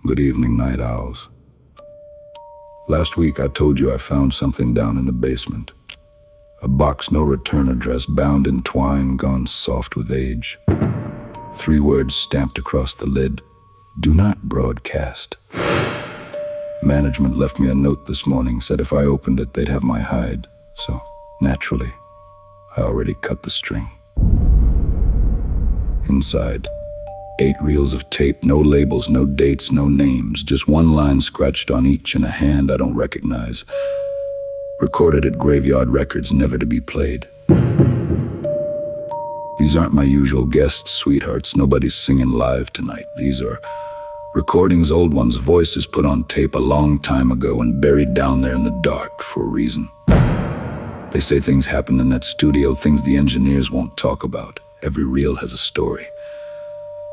Good evening, night owls. Last week I told you I found something down in the basement. A box, no return address, bound in twine, gone soft with age. 3 words stamped across the lid: do not broadcast. Management left me a note this morning, said if I opened it they'd have my hide. So, naturally, I already cut the string. Inside, 8 reels of tape, no labels, no dates, no names, just one line scratched on each in a hand I don't recognize. Recorded at graveyard records, never to be played. These aren't my usual guests, sweethearts. Nobody's singing live tonight. These are recordings, old ones, voices put on tape a long time ago and buried down there in the dark for a reason. They say things happen in that studio, things the engineers won't talk about. Every reel has a story.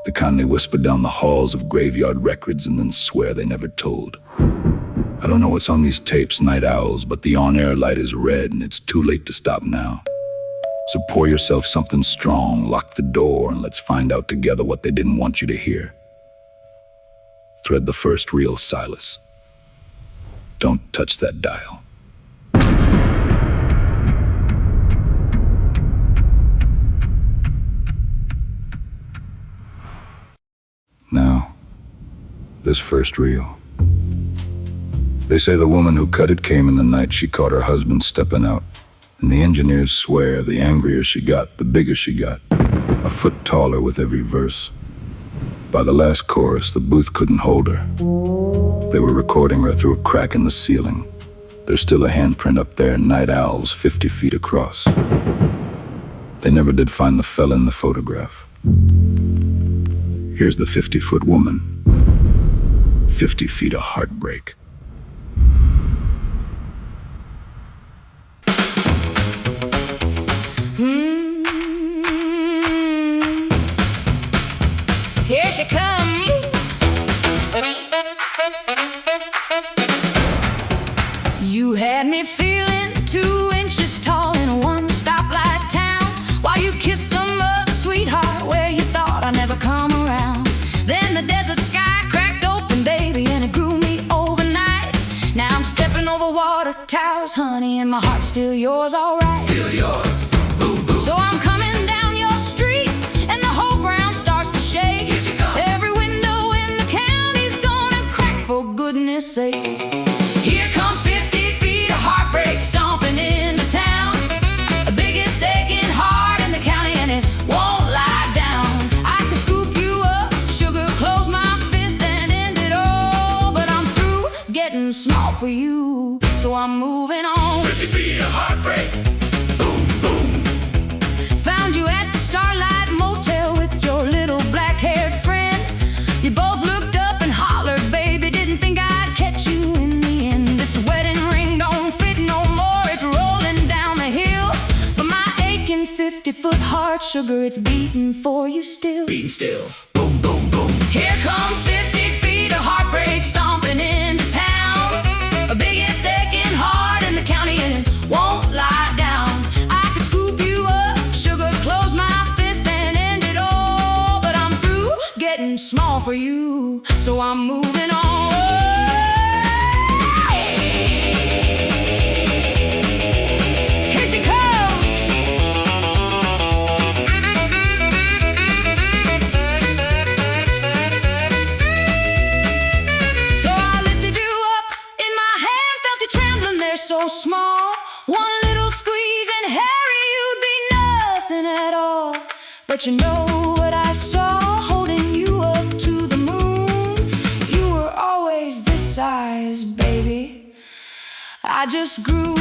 The kind they whisper down the halls of graveyard records and then swear they never told. I don't know what's on these tapes, night owls, but the on-air light is red and it's too late to stop now. So pour yourself something strong, lock the door, and let's find out together what they didn't want you to hear. Thread the first reel, Silas. Don't touch that dial. Now, this first reel. They say the woman who cut it came in the night she caught her husband stepping out. And the engineers swear the angrier she got, the bigger she got. A foot taller with every verse. By the last chorus, the booth couldn't hold her. They were recording her through a crack in the ceiling. There's still a handprint up there, night owls 50 feet across. They never did find the fella in the photograph. Here's the 50-foot woman. 50 feet of heartbreak. Here she comes. You had me feeling 2 inches tall in a one-stoplight town, while you kissed some other sweetheart where you thought I'd never come around. Then the desert sky cracked open, baby, and it grew me overnight. Now I'm stepping over water towers, honey, and my heart's still yours, alright. Still yours. Boom, boom. So I'm coming down your street, and the whole ground starts to shake. Here she comes. Every window in the county's gonna crack, for goodness sake. Here comes 50 feet of heartbreak stomping into town. The biggest aching heart in the county, and it won't lie down. I can scoop you up, sugar, close my fist and end it all. But I'm through getting small for you, so I'm moving on. 50 feet of heartbreak. Boom, boom. Found you at the Starlight Motel with your little black-haired friend. You both looked up and hollered, baby, didn't think I'd catch you in the end. This wedding ring don't fit no more, it's rolling down the hill. But my aching 50-foot heart, sugar, it's beating for you still. Beating still. Boom, boom, boom. Here comes 50 feet of heartbreak stomping into town. The biggest aching heart in the county, and it won't lie down. I could scoop you up, sugar, close my fist and end it all. But I'm through getting small for you, so I'm moving on. Here she comes. So I lifted you up in my hand, felt you trembling there so small. One little squeeze and Harry, you'd be nothing at all. But you know what I saw, holding you up to the moon. You were always this size, baby. I just grew.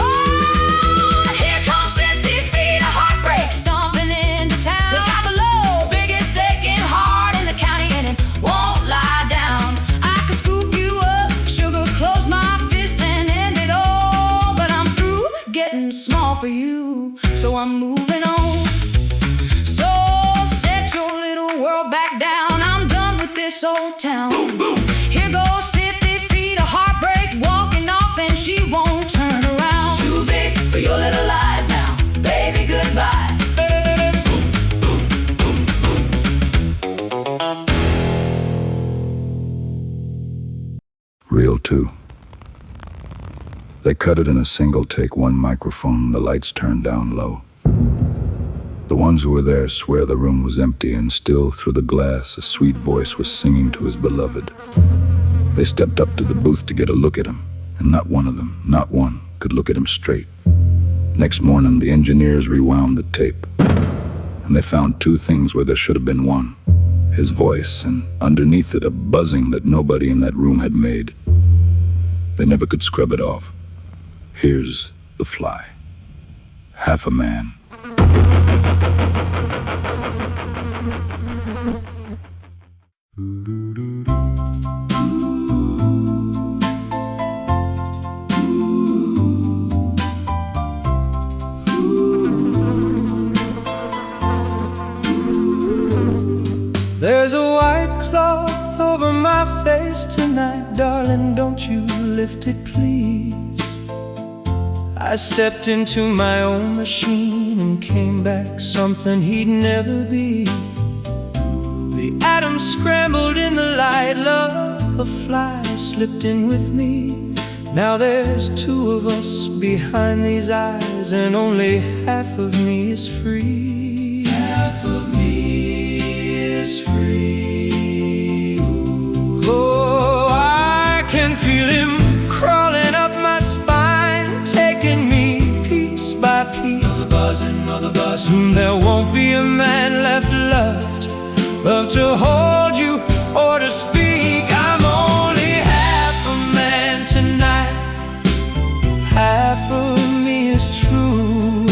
Oh, here comes 50 feet of heartbreak stomping into town. Look out below, biggest aching heart in the county, and it won't lie down. I could scoop you up, sugar, close my fist and end it all. But I'm through getting small for you, so I'm moving on. So set your little world back down, I'm done with this old town. Boom, boom. Here goes 50 feet of heartbreak, walking off and she won't turn around. Too big for your little lies now. Baby, goodbye. Boom, boom, boom, boom. Real too. They cut it in a single take, one microphone, the lights turned down low. The ones who were there swear the room was empty, and still through the glass a sweet voice was singing to his beloved. They stepped up to the booth to get a look at him, and not one of them, not one, could look at him straight. Next morning the engineers rewound the tape, and they found two things where there should have been one. His voice, and underneath it a buzzing that nobody in that room had made. They never could scrub it off. Here's the fly. Half a man. There's a white cloth over my face tonight, darling, don't you lift it, please. I stepped into my own machine and came back something he'd never be. The atoms scrambled in the light, love, a fly slipped in with me. Now there's two of us behind these eyes, and only half of me is free. Half of me is free. Oh, I can feel him crawling up my spine, taking me piece by piece. Another buzzing, another buzz. Soon there won't be a man left love to hold you or to speak. I'm only half a man tonight. Half of me is true.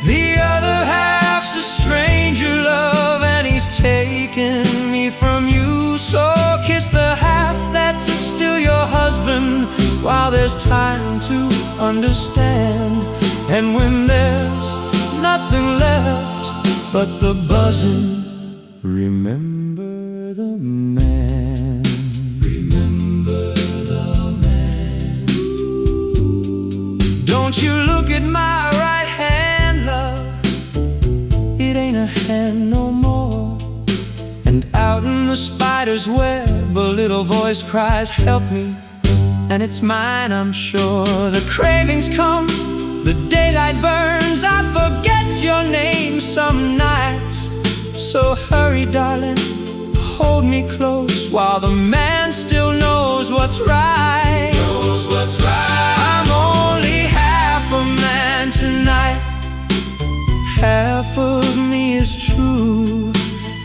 The other half's a stranger, love, and he's taken me from you. So kiss the half that's still your husband while there's time to understand. And when there's nothing left but the buzzing, remember the man. Remember the man. Don't you look at my right hand, love. It ain't a hand no more. And out in the spider's web, a little voice cries, help me. And it's mine, I'm sure. The cravings come, the daylight burns. I forget your name some nights. So hurry, darling, hold me close while the man still knows what's right. Knows what's right. I'm only half a man tonight. Half of me is true.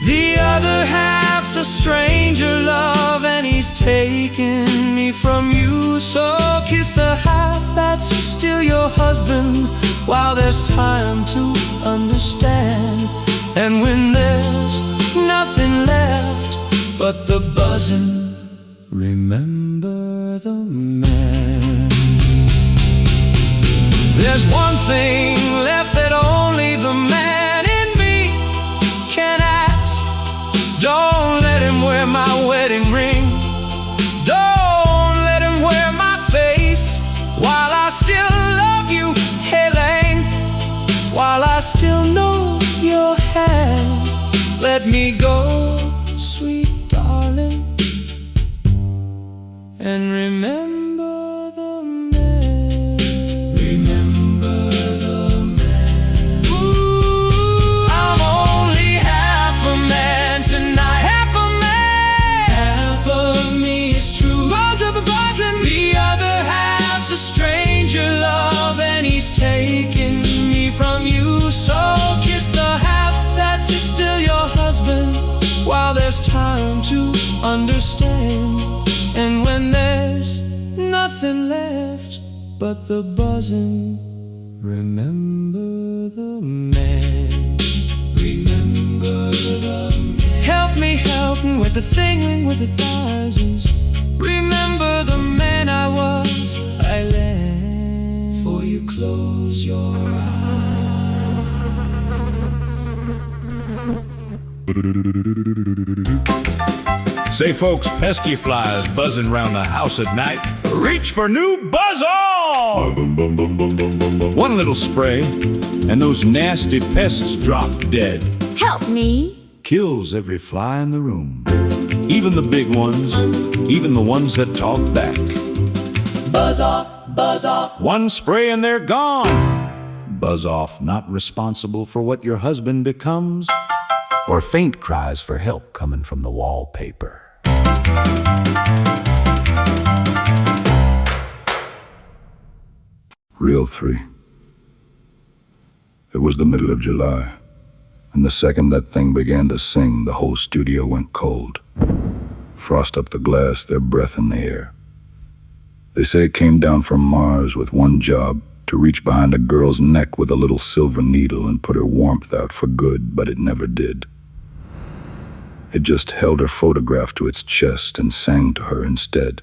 The other half's a stranger, love, and he's taken me from you. So kiss the half that's still your husband while there's time to understand. And when there's nothing left but the buzzing, remember the man. There's one thing left that only the man in me can ask. Don't let him wear my wedding ring. Don't let him wear my face while I still love you, Helene. While I still know your hand, let me go, sweet darling, and remember the man. Remember the man. Ooh, I'm only half a man tonight. Half a man. Half of me is true. Buzz of the buzzing. The other half's a stranger, love, and he's taking me from you. So kiss the half that's still your husband while there's time to understand. And when there's nothing left but the buzzing, remember the man. Remember the man. Help me with the thing with the thousands. Remember the man I was, Eileen. For you close your eyes. Say folks, pesky flies buzzing round the house at night. Reach for new Buzz-All! One little spray, and those nasty pests drop dead. Help me. Kills every fly in the room. even the big ones, even the ones that talk back. Buzz off, buzz off. One spray and they're gone. Buzz off, not responsible for what your husband becomes, or faint cries for help coming from the wallpaper. Reel 3. It was the middle of July, and the second that thing began to sing, the whole studio went cold. Frost up the glass, their breath in the air. They say it came down from Mars with one job, to reach behind a girl's neck with a little silver needle and put her warmth out for good, but it never did. It just held her photograph to its chest and sang to her instead.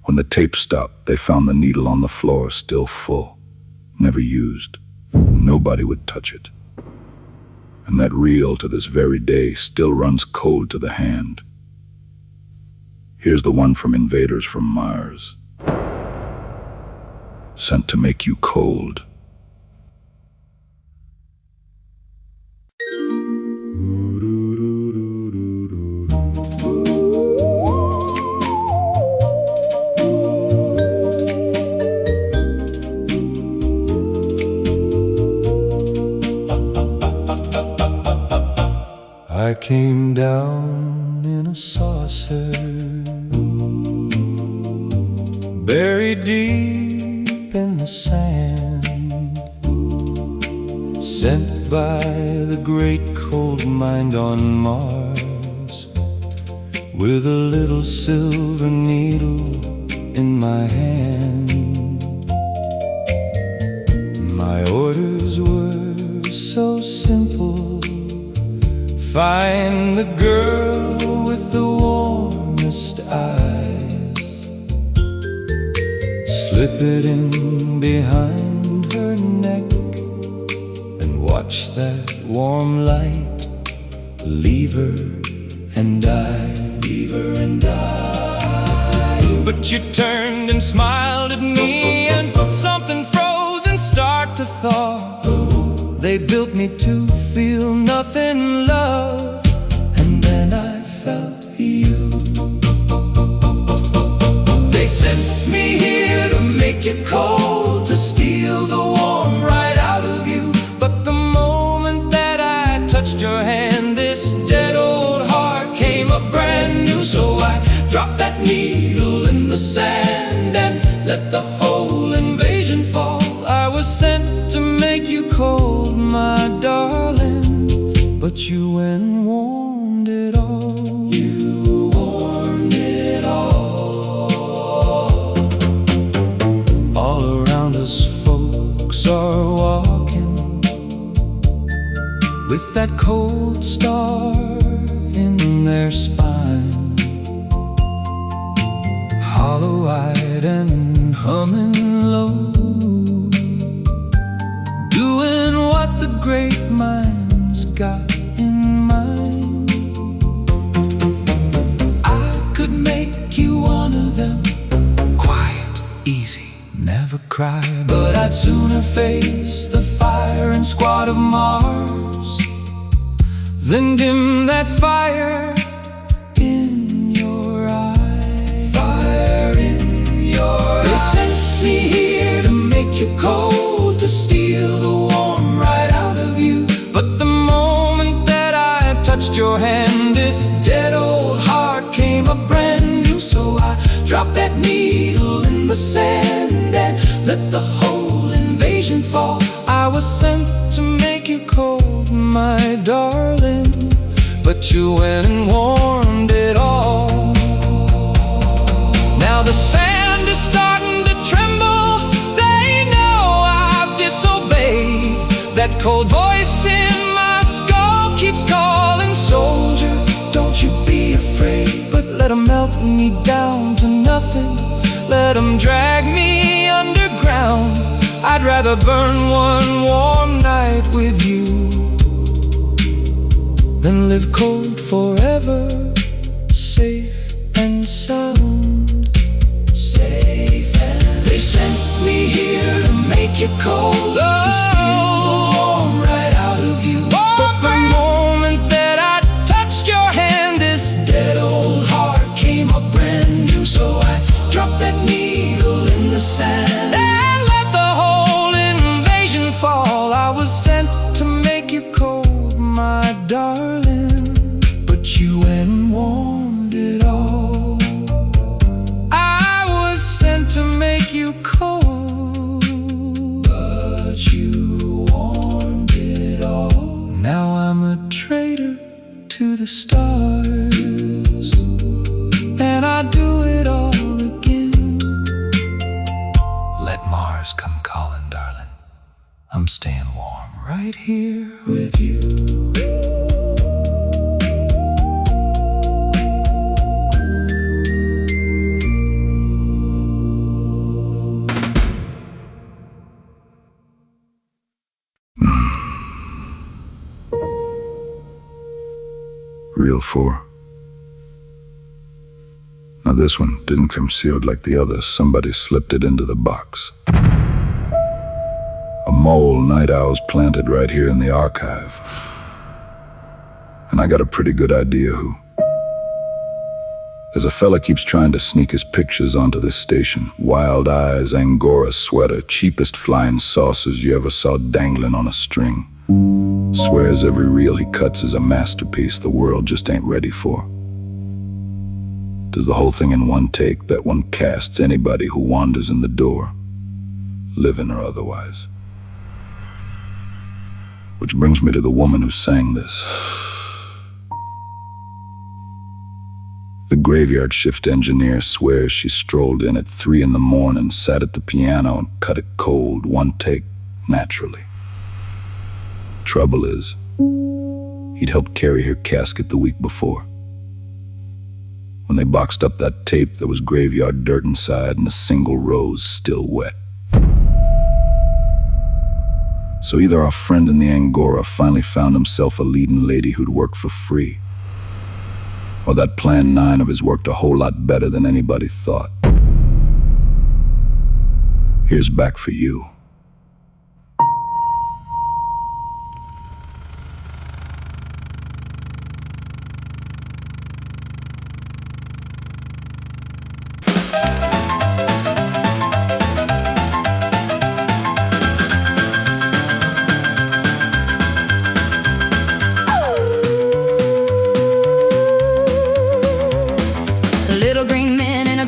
When the tape stopped, they found the needle on the floor, still full, never used. Nobody would touch it. And that reel to this very day still runs cold to the hand. Here's the one from Invaders from Mars. Sent to make you cold. I came down in a saucer, buried deep in the sand, sent by the great cold mind on Mars, with a little silver needle in my hand. My orders were so simple: find the girl with the warmest eyes, slip it in behind her neck, and watch that warm light leave her and die, leave her and die. But you turned and smiled at me, and something froze and started to thaw. They built me to feel nothing, love, and then I felt you. They sent me here to make you cold, to steal the warm right out of you. But the moment that I touched your hand, this dead old heart came up brand new. So I dropped that needle in the sand and let the whole invasion fall. I was sent to make you cold, my darling, but you went and warmed it all. You warmed it all. All around us folks are walking with that cold star in their spine, hollow-eyed and humming low, doing what the great minds got in mind. I could make you one of them, quiet, easy, never cry. But I'd sooner face the fire and squad of Mars than dim that fire in your eye. Fire in your eye. They sent me here to make you cold, to steal the warm right out of you. But the moment that I touched your hand, this dead old heart came up brand new. So I dropped that needle in the sand and let the whole invasion fall. I was sent to make you cold, my darling, but you went and warmed it all. Now the sand is starting to tremble. They know I've disobeyed. That cold voice in my skull keeps calling, soldier, don't you be afraid. But let 'em melt me down to nothing, let 'em drag me underground. I'd rather burn one warm night with you than live cold forever, safe and sound. Safe and they sent me here to make you cold, to steal the warm right out of you. But the moment that I touched your hand, this dead old to the stars, and I'd do it all again. Let Mars come calling, darling. I'm staying warm right here with you. Reel 4. Now this one didn't come sealed like the others. Somebody slipped it into the box. A mole night owl's planted right here in the archive. And I got a pretty good idea who. There's a fella keeps trying to sneak his pictures onto this station. Wild eyes, Angora sweater, cheapest flying saucers you ever saw dangling on a string. Swears every reel he cuts is a masterpiece the world just ain't ready for. Does the whole thing in one take that one casts anybody who wanders in the door, living or otherwise. Which brings me to the woman who sang this. The graveyard shift engineer swears she strolled in at 3 in the morning, sat at the piano and cut it cold, one take, naturally. Trouble is, he'd helped carry her casket the week before. When they boxed up that tape, there was graveyard dirt inside and a single rose still wet. So either our friend in the Angora finally found himself a leading lady who'd work for free, or that Plan 9 of his worked a whole lot better than anybody thought. Here's back for you.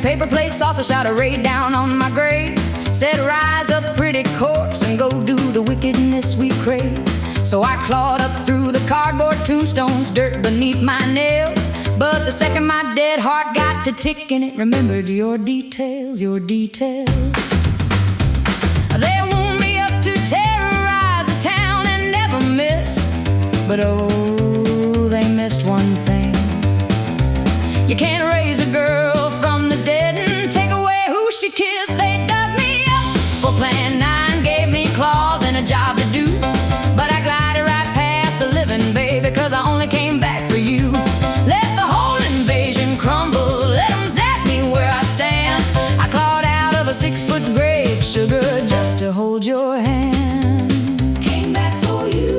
Paper plate saucer shot a ray down on my grave. Said rise up pretty corpse and go do the wickedness we crave. So I clawed up through the cardboard tombstones, dirt beneath my nails. But the second my dead heart got to ticking, it remembered your details, your details. They wound me up to terrorize the town and never miss. But oh, they missed one thing. You can't raise a girl from the dead and take away who she kissed. They dug me up for Plan 9, gave me claws and a job to do. But I glided right past the living, baby, cause I only came back for you. Let the whole invasion crumble, let them zap me where I stand. I clawed out of a 6-foot grave, sugar, just to hold your hand. Came back for you.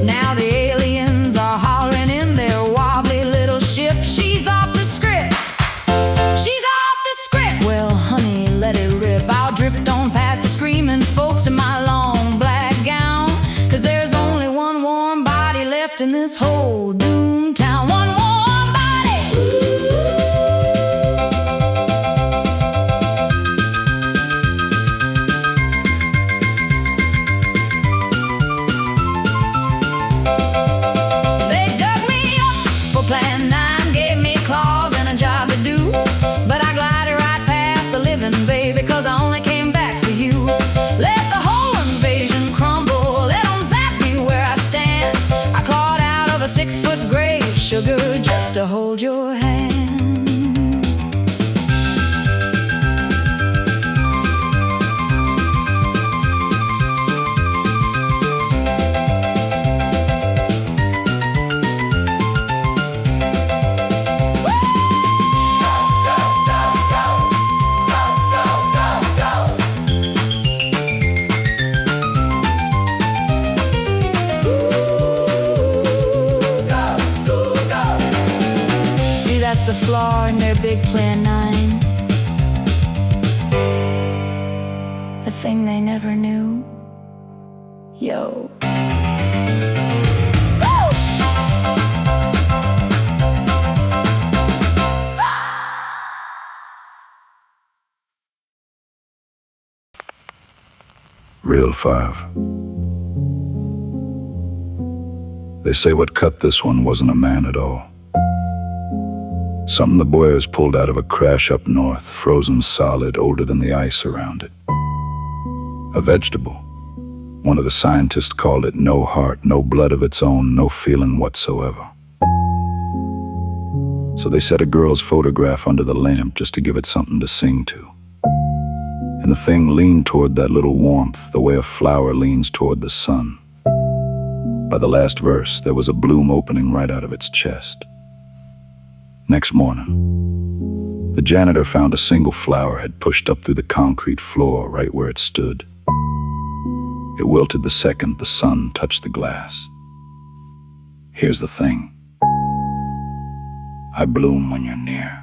Now the aliens are hollering in their wobbly little ship. She's off the script. She's off the script. Well, honey, let it rip. I'll drift on past the screaming folks in my long black gown. Cause there's only one warm body left in this whole doomed town. One warm body. They dug me up for Plan 9, gave me claws and a job to do. But I glided right past the living, baby, cause I only came back for you. Let the whole invasion crumble, let them zap me where I stand. I clawed out of a 6-foot grave, sugar, just to hold your hand. That's the flaw in their big Plan 9. The thing they never knew. Yo. Reel 5. They say what cut this one wasn't a man at all. Something the boyers pulled out of a crash up north, frozen solid, older than the ice around it. A vegetable. One of the scientists called it no heart, no blood of its own, no feeling whatsoever. So they set a girl's photograph under the lamp just to give it something to sing to. And the thing leaned toward that little warmth the way a flower leans toward the sun. By the last verse, there was a bloom opening right out of its chest. Next morning, the janitor found a single flower had pushed up through the concrete floor right where it stood. It wilted the second the sun touched the glass. Here's the thing. I bloom when you're near.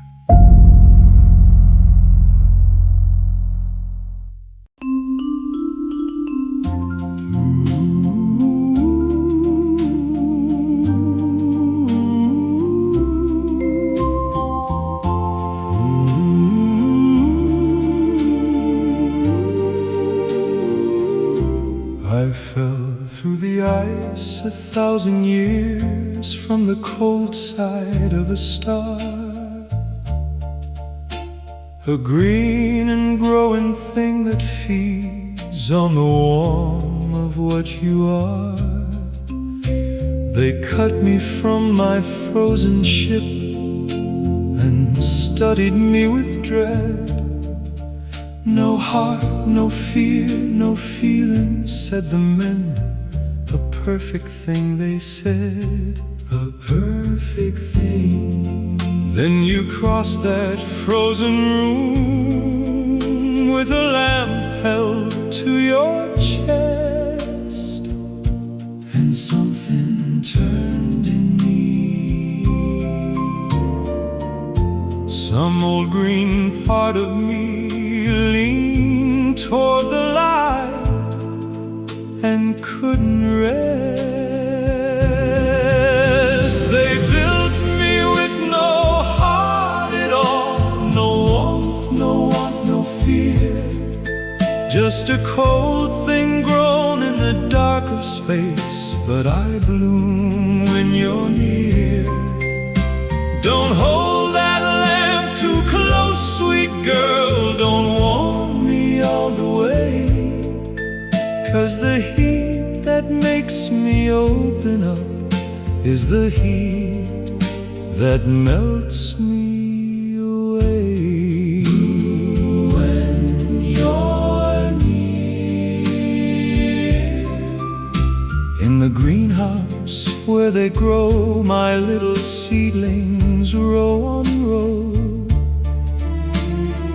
I fell through the ice 1,000 years from the cold side of a star. A green and growing thing that feeds on the warmth of what you are. They cut me from my frozen ship and studied me with dread. No heart, no fear, no feeling, said the men. A perfect thing, they said. A perfect thing. Then you crossed that frozen room with a lamp held to your chest, and something turned in me. Some old green part of me leaned toward the light and couldn't rest. They built me with no heart at all, no warmth, no want, no fear. Just a cold thing grown in the dark of space, but I bloom when you're near. Don't hold that lamp too close, sweet girl, don't warm me all the way. 'Cause the heat that makes me open up is the heat that melts me away. When you're near. In the greenhouse where they grow my little seedlings row on row,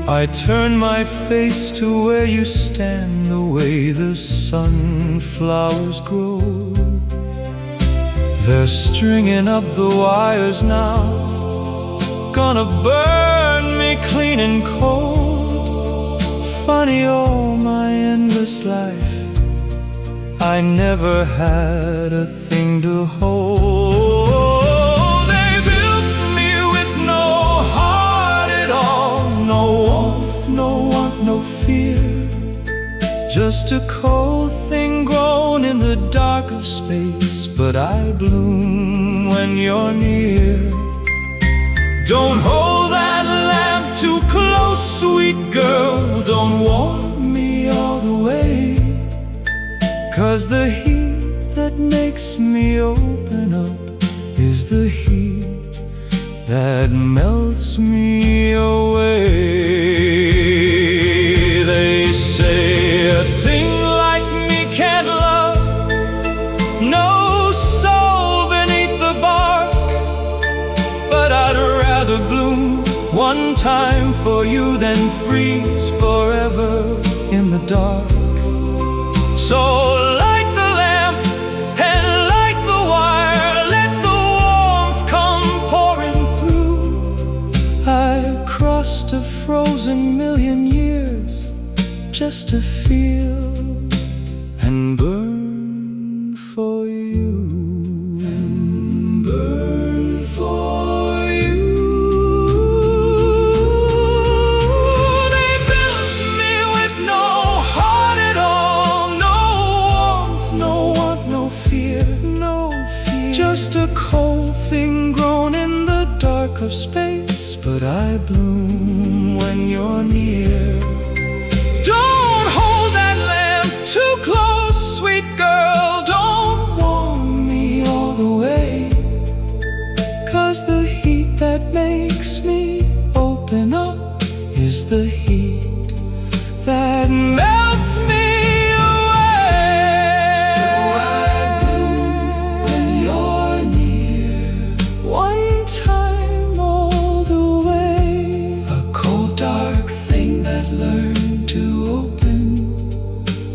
I turn my face to where you stand, the way the sunflowers grow. They're stringing up the wires now, gonna burn me clean and cold. Funny, oh, my endless life, I never had a thing to hold. They built me with no heart at all, no warmth, no want, no fear. Just a cold thing grown in the dark of space, but I bloom when you're near. Don't hold that lamp too close, sweet girl, don't warm me all the way. 'Cause the heat that makes me open up is the heat that melts me away. They say a thing like me can't love, no soul beneath the bark. But I'd rather bloom one time for you than freeze forever in the dark. So light the lamp and light the wire, let the warmth come pouring through. I crossed a frozen million years just to feel and burn for you. And burn for you. They built me with no heart at all, no warmth, no want, no fear, no fear. thing grown in the dark of space, but I bloom when you're near. Don't hold that lamp too close, sweet girl, don't warm me all the way, 'cause the heat that makes me open up is the heat that melts me away. So I bloom when you're near, one time all the way. A cold dark thing that learned to open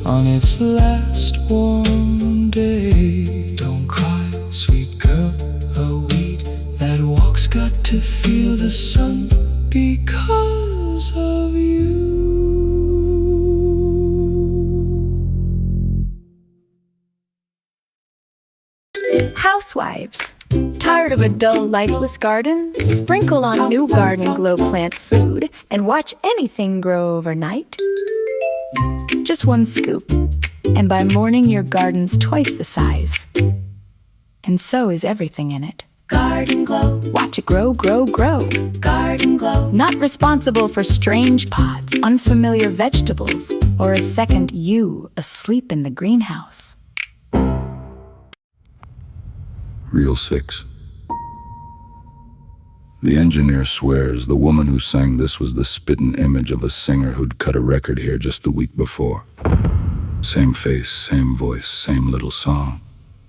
on its last warm day. Don't cry, sweet girl, a weed that walks got to feel the sun because of you. Housewives. Tired of a dull, lifeless garden? Sprinkle on new Garden Glow plant food and watch anything grow overnight. Just one scoop, and by morning your garden's twice the size. And so is everything in it. Garden Glow, Watch it grow, grow, grow. Garden Glow, Not responsible for strange pods, unfamiliar vegetables, or a second you asleep in the greenhouse. Reel 6. The engineer swears the woman who sang this was the spitting image of a singer who'd cut a record here just the week before. Same face, same voice, same little song.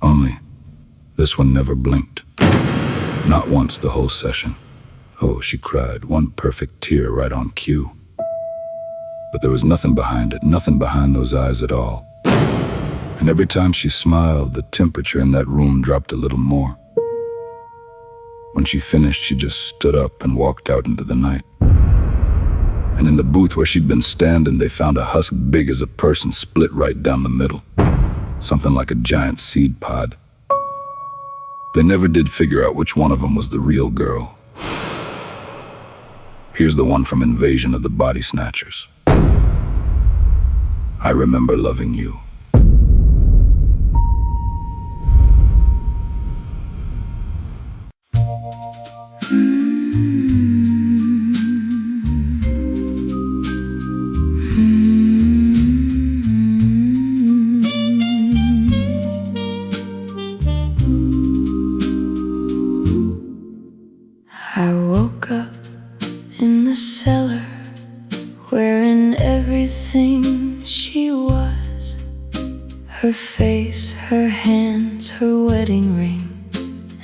Only, this one never blinked. Not once the whole session. Oh, she cried, one perfect tear right on cue. But there was nothing behind it, nothing behind those eyes at all. And every time she smiled, the temperature in that room dropped a little more. When she finished, she just stood up and walked out into the night. And in the booth where she'd been standing, they found a husk big as a person split right down the middle. Something like a giant seed pod. They never did figure out which one of them was the real girl. Here's the one from Invasion of the Body Snatchers. I remember loving you. I woke up in the cellar, wearing everything she was. Her face, her hands, her wedding ring,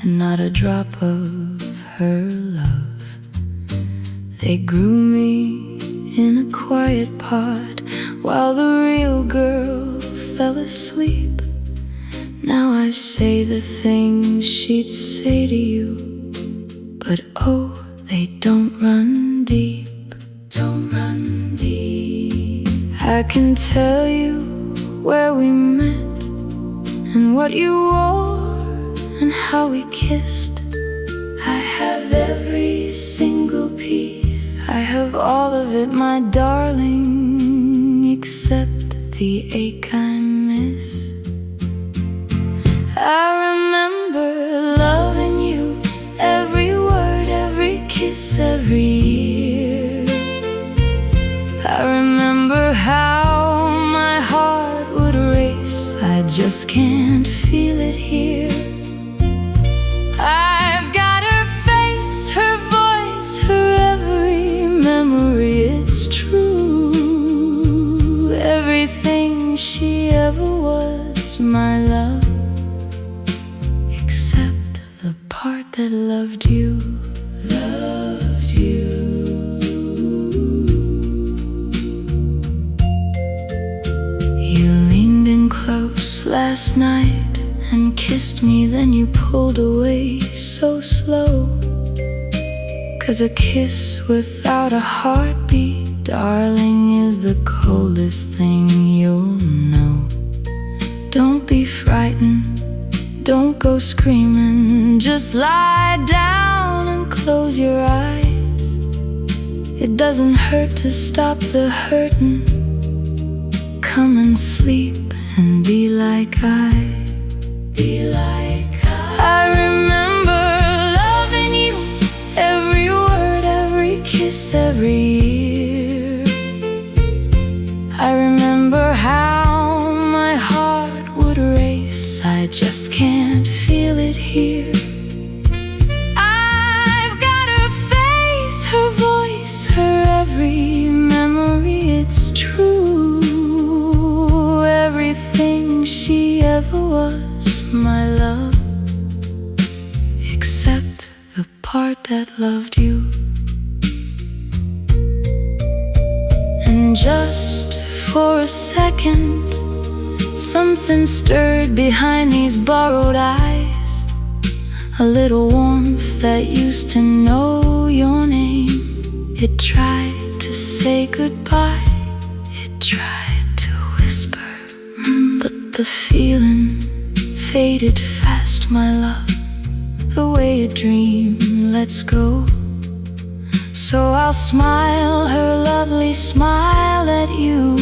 and not a drop of her love. They grew me in a quiet pod while the real girl fell asleep. Now I say the things she'd say to you, but oh, they don't run deep. Don't run deep. I can tell you where we met, and what you wore, and how we kissed. I have every single piece, I have all of it, my darling, except the ache I miss. I remember loving you, every word, every kiss, every year. I remember how my heart would race, I just can't feel it here. I've got her face, her voice, her every memory, it's true. Everything she ever was, my love, except the part that loved you. Loved you. You leaned in close last night and kissed me, then you pulled away so slow. 'Cause a kiss without a heartbeat, darling, is the coldest thing you'll know. Don't be frightened, don't go screaming, just lie down and close your eyes. It doesn't hurt to stop the hurting. Come and sleep and be like I. Be like I remember part that loved you. And just for a second, something stirred behind these borrowed eyes. A little warmth that used to know your name. It tried to say goodbye. It tried to whisper, but the feeling faded fast, my love. The way a dream lets go. So I'll smile her lovely smile at you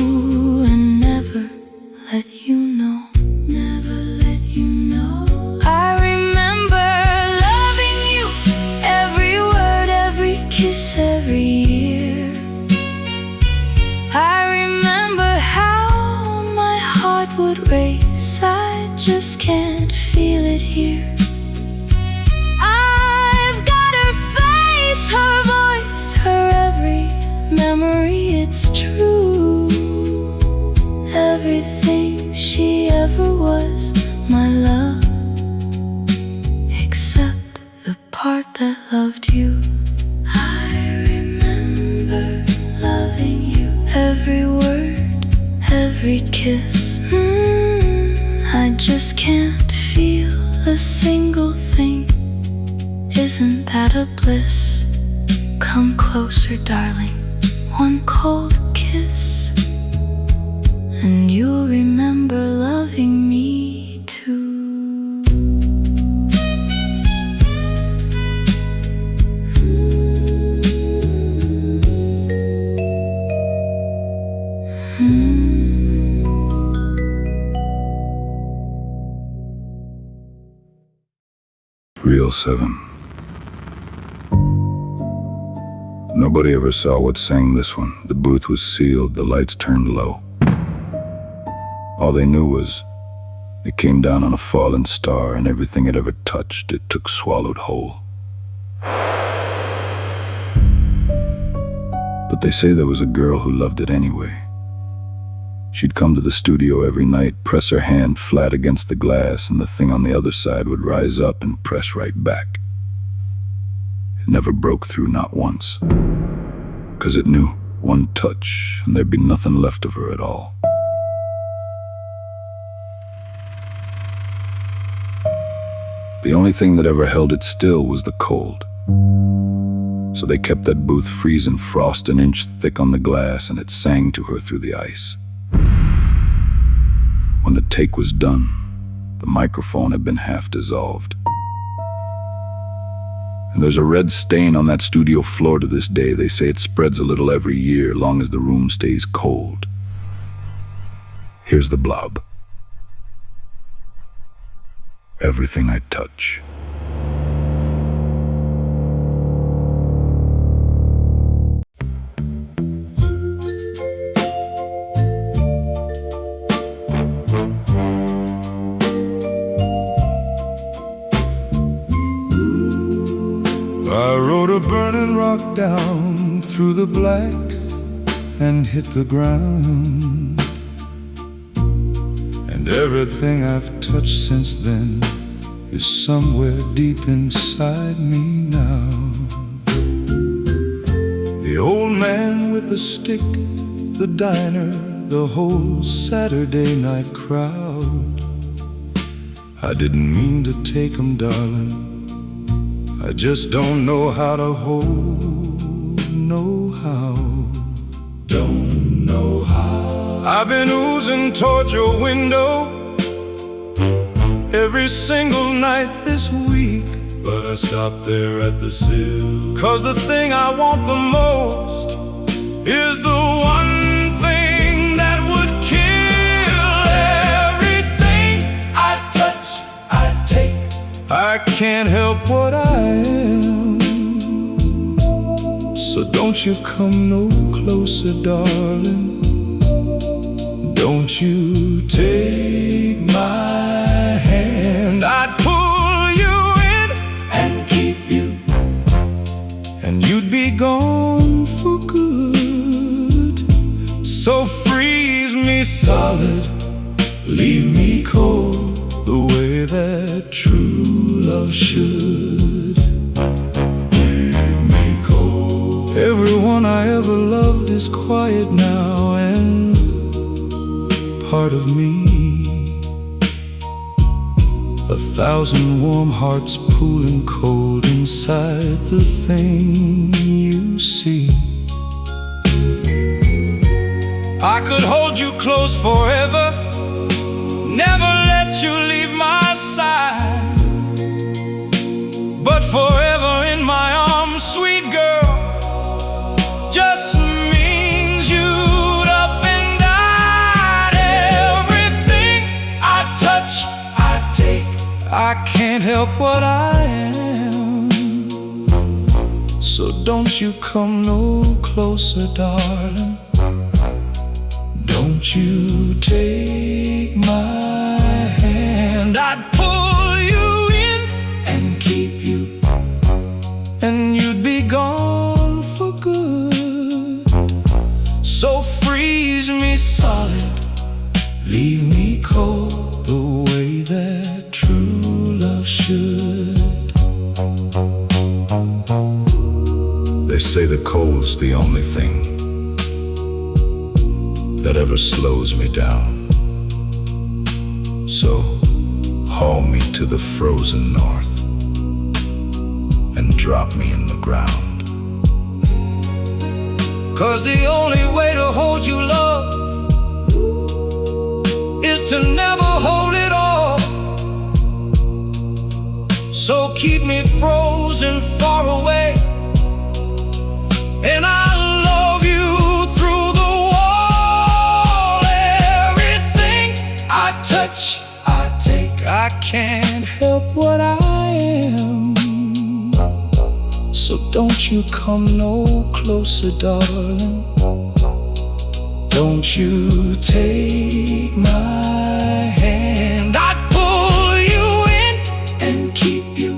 and never let you know. Never let you know. I remember loving you, every word, every kiss, every year. I remember how my heart would race. I just can't feel it here. I've got her face, her voice, her every memory. It's true, everything she ever was, my love, except the part that loved you. I remember loving you, every word, every kiss. I just can't feel a single thing. Isn't that a bliss? Come closer, darling, one cold kiss, and you'll remember loving me too. Reel 7. Nobody ever saw what sang this one. The booth was sealed, the lights turned low. All they knew was it came down on a fallen star, and everything it ever touched, it took swallowed whole. But they say there was a girl who loved it anyway. She'd come to the studio every night, press her hand flat against the glass, and the thing on the other side would rise up and press right back. It never broke through, not once. 'Cause it knew one touch, and there'd be nothing left of her at all. The only thing that ever held it still was the cold. So they kept that booth freezing frost an inch thick on the glass, and it sang to her through the ice. When the take was done, the microphone had been half dissolved. And there's a red stain on that studio floor to this day. They say it spreads a little every year, long as the room stays cold. Here's the blob. Everything I touch. I rode a burning rock down through the black and hit the ground. And everything I've touched since then is somewhere deep inside me now. The old man with the stick, the diner, the whole Saturday night crowd. I didn't mean to take 'em, darling. I just don't know how to hold, know how. Don't know how. I've been oozing toward your window every single night this week, but I stopped there at the sill. 'Cause the thing I want the most is the one thing that would kill everything I touch, I take. I can't help what I am, so don't you come no closer, darling. Don't you take my hand. I'd pull you in and keep you, and you'd be gone for good. So freeze me solid, leave me cold, the way that true love should. is quiet now, and part of me, 1,000 warm hearts pooling cold inside the thing you see. I could hold you close forever, never let you leave my side, but forever in my arms, sweet girl, just means you'd up and died. Everything I touch, I take, I can't help what I am. So don't you come no closer, darling. Don't you take my hand. I'd pull you in and keep you, and you'd be gone for good. So freeze me solid, leave me cold, the way that true love should. They say the cold's the only thing that ever slows me down. So haul me to the frozen north and drop me in the ground. 'Cause the only way to hold you, love, is to never hold it all. So keep me frozen far away, and I'll love you through the wall. Everything I touch, I take, I can't help what I am. So don't you come no closer, darling. Don't you take my hand. I'd pull you in and keep you,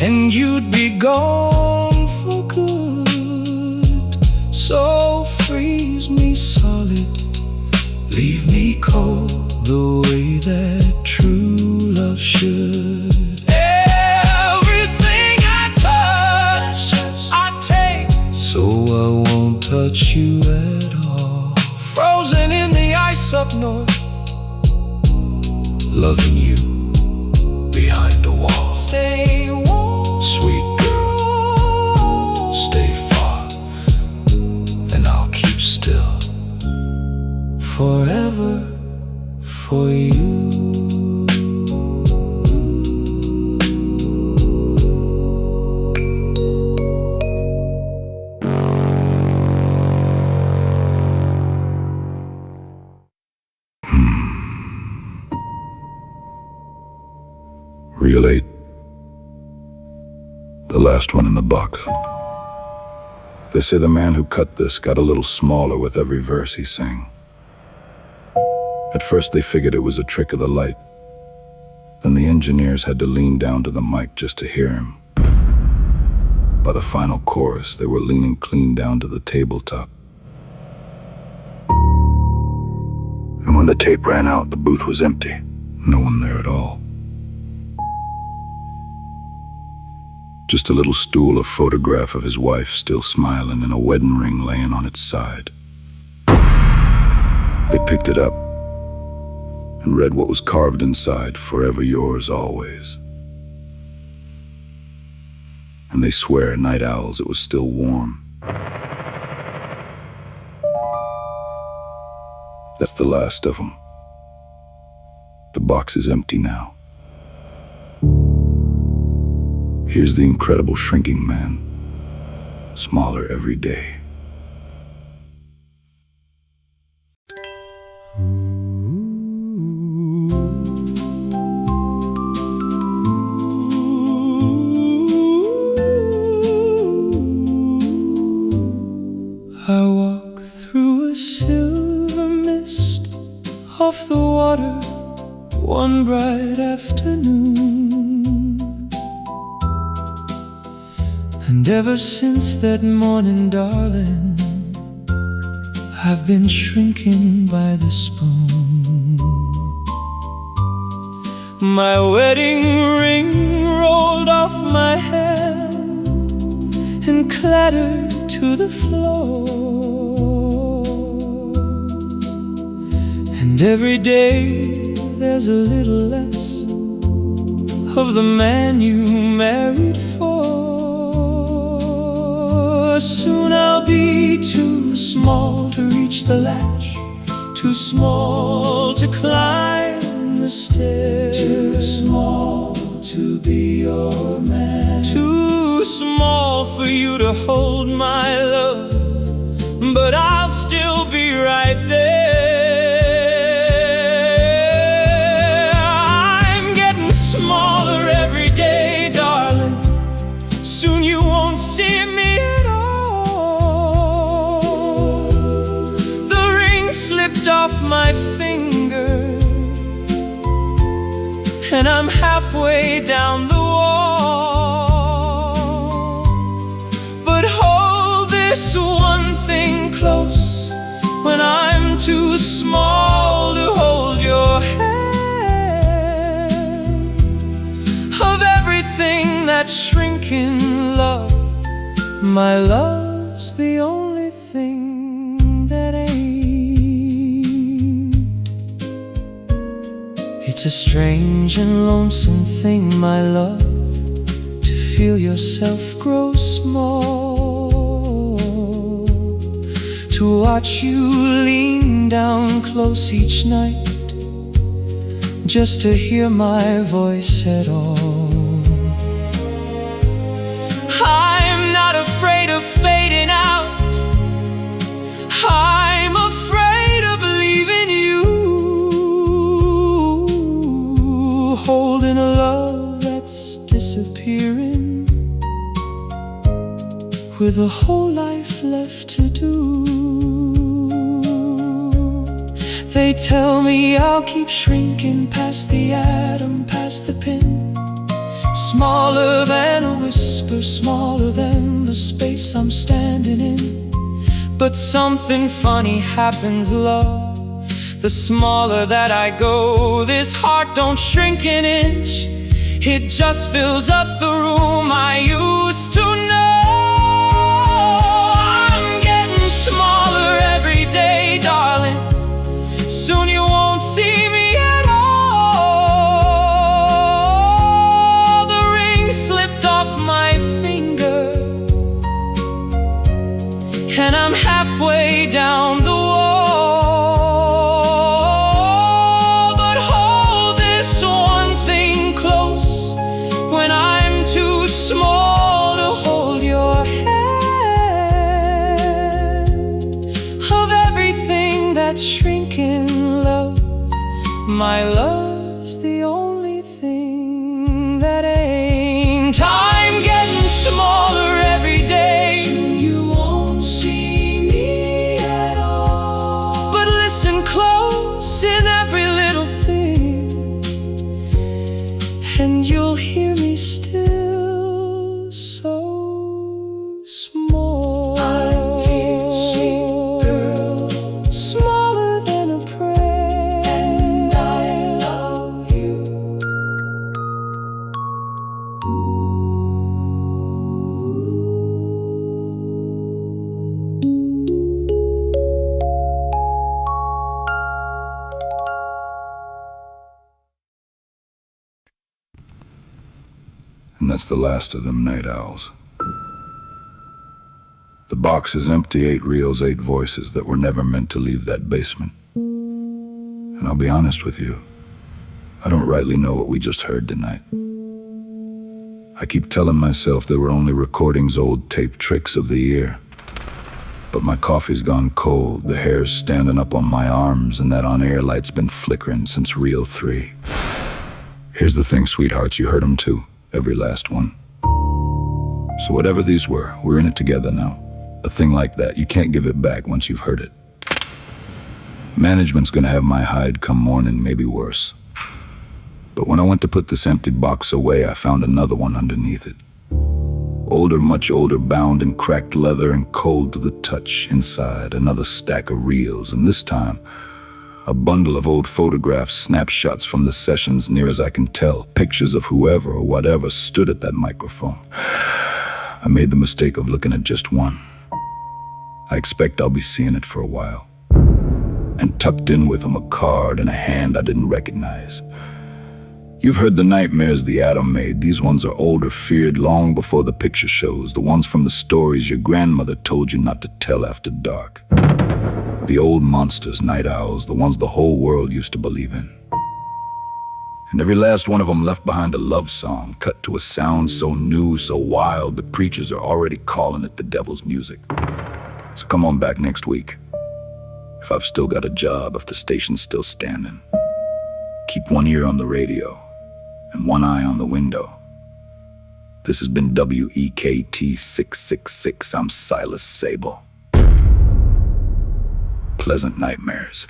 and you'd be gone for good. So freeze me solid, leave me cold, the way that true love should. Everything I touch, I take, so I won't touch you at all. Frozen in the ice up north, Loving you behind a wall. stay warm, Sweet girl, stay far, and I'll keep still forever for you. Reel 8. The last one in the box. They say the man who cut this got a little smaller with every verse he sang. At first they figured it was a trick of the light. Then the engineers had to lean down to the mic just to hear him. By the final chorus, they were leaning clean down to the tabletop. And when the tape ran out, the booth was empty. No one there at all. Just a little stool, a photograph of his wife still smiling, and a wedding ring laying on its side. They picked it up and read what was carved inside: forever yours always. And they swear, night owls, it was still warm. That's the last of them. The box is empty now. Here's the incredible shrinking man, smaller every day. I walk through a silver mist off the water one bright afternoon. And ever since that morning, darling, I've been shrinking by the spoon. My wedding ring rolled off my hand and clattered to the floor. And every day there's a little less of the man you married for. Soon I'll be too small to reach the latch, too small to climb the stairs, too small to be your man, too small for you to hold my love, but I'll still be right there. I'm getting smaller every day, darling. Soon you won't see me at all. The ring slipped off my finger, and I'm halfway down the wall. But hold this one thing close, when I'm too small to hold your hand. Of everything that's shrinking, love, my love's the only thing that ain't. It's a strange and lonesome thing, my love, to feel yourself grow small, to watch you lean down close each night, just to hear my voice at all. I'm not afraid of fading out, I'm afraid of leaving you, holding a love that's disappearing, with a whole life left to do. They tell me I'll keep shrinking past the atom, past the pin, smaller than a whisper, smaller than the space I'm standing in. But something funny happens, love. The smaller that I go, this heart don't shrink an inch. It just fills up the room I used to know. I'm getting smaller every day, darling. Soon you won't see me at all. The ring slipped off my finger, and I'm halfway down the wall. But hold this one thing close, when I'm too small to hold your hand. Of everything that's shrinking, love, my love's the only thing that ain't. I'm getting smaller every day. Soon you won't see me at all. But listen close in every little thing, and you'll hear me still so small. I'm here, sweet girl, smaller than a prayer, and I love you. And that's the last of them night owls. The box is empty, 8 reels, 8 voices that were never meant to leave that basement. And I'll be honest with you, I don't rightly know what we just heard tonight. I keep telling myself they were only recordings, old tape tricks of the year. But my coffee's gone cold, the hair's standing up on my arms, and that on-air light's been flickering since reel 3. Here's the thing, sweethearts, you heard them too, every last one. So whatever these were, we're in it together now. A thing like that, you can't give it back once you've heard it. Management's gonna have my hide come morning, maybe worse. But when I went to put this empty box away, I found another one underneath it. Older, much older, bound in cracked leather and cold to the touch. Inside, another stack of reels, and this time, a bundle of old photographs, snapshots from the sessions, near as I can tell, pictures of whoever or whatever stood at that microphone. I made the mistake of looking at just one. I expect I'll be seeing it for a while. and tucked in with them a card and a hand I didn't recognize. You've heard the nightmares the atom made. These ones are older, feared long before the picture shows, the ones from the stories your grandmother told you not to tell after dark. The old monsters, night owls, the ones the whole world used to believe in. And every last one of them left behind a love song, cut to a sound so new, so wild, the preachers are already calling it the devil's music. So come on back next week. If I've still got a job, if the station's still standing. Keep one ear on the radio and one eye on the window. This has been WEKT 666. I'm Silas Sable. Pleasant nightmares.